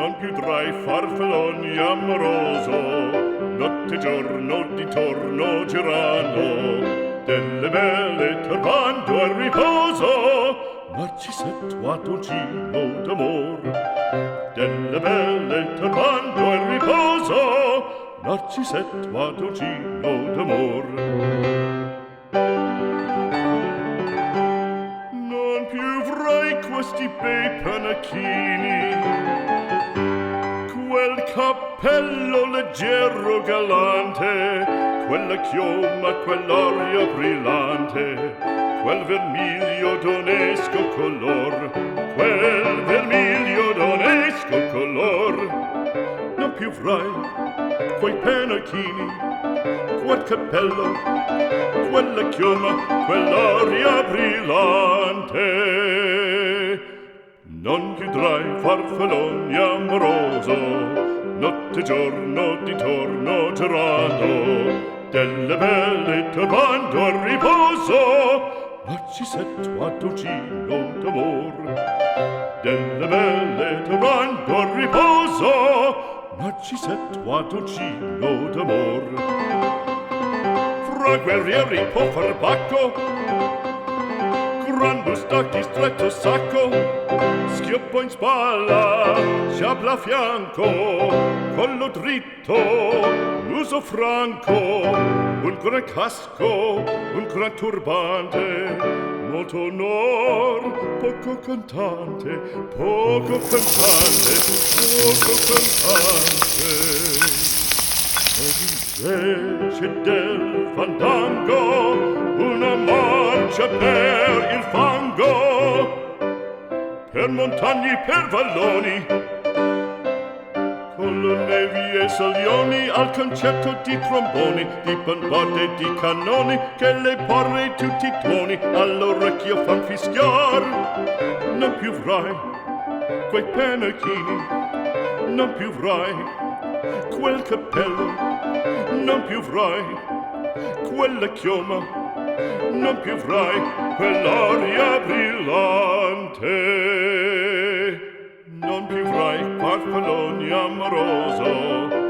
non più tra i farfalloni amoroso, notte e giorno di torno girando, delle belle turbando al riposo, Narcisetto a dolcino d'amor. Delle belle turbando al riposo, Narcisetto a dolcino d'amor. Non più avrai questi bei panacchini, quel cappello leggero galante, quella chioma, quell'aria brillante, quel vermiglio d'onesco color, quel vermiglio d'onesco color. Non più avrai quei panacchini, quel cappello, quella chioma, quell'aria brillante. Non più tra i farfalloni amoroso, notte e giorno di torno girando, delle belle turbando al riposo, Narcisetto a dolcino d'amor. Delle belle turbando al riposo, Narcisetto a dolcino d'amor. Fra guerrieri può far bacco, gran bustacchi stretto sacco, schioppo in spalla, sciabla a fianco, collo dritto, muso franco, un gran casco, un gran turbante, molto onor, poco cantante, poco cantante, poco cantante. Ed invece del fandango una marcia per il fango, per montagne, per valloni, con le nevi e salioni, al concerto di tromboni, di bombarde e di cannoni, che le porre tutti i tuoni all'orecchio fan fischiar. Non più avrai quei panacchini, non più avrai quel cappello, non più avrai quella chioma, non più avrai quell'aria brillante. Non più avrai farfalloni amoroso,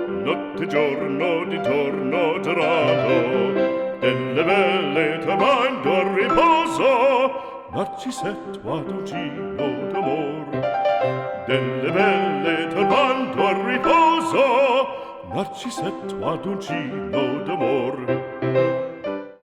notte e giorno di torno girando, delle belle turbando al riposo, Narcisetto a dolcino d'amor. Delle belle turbando al riposo, Narcisetto a dolcino d'amor.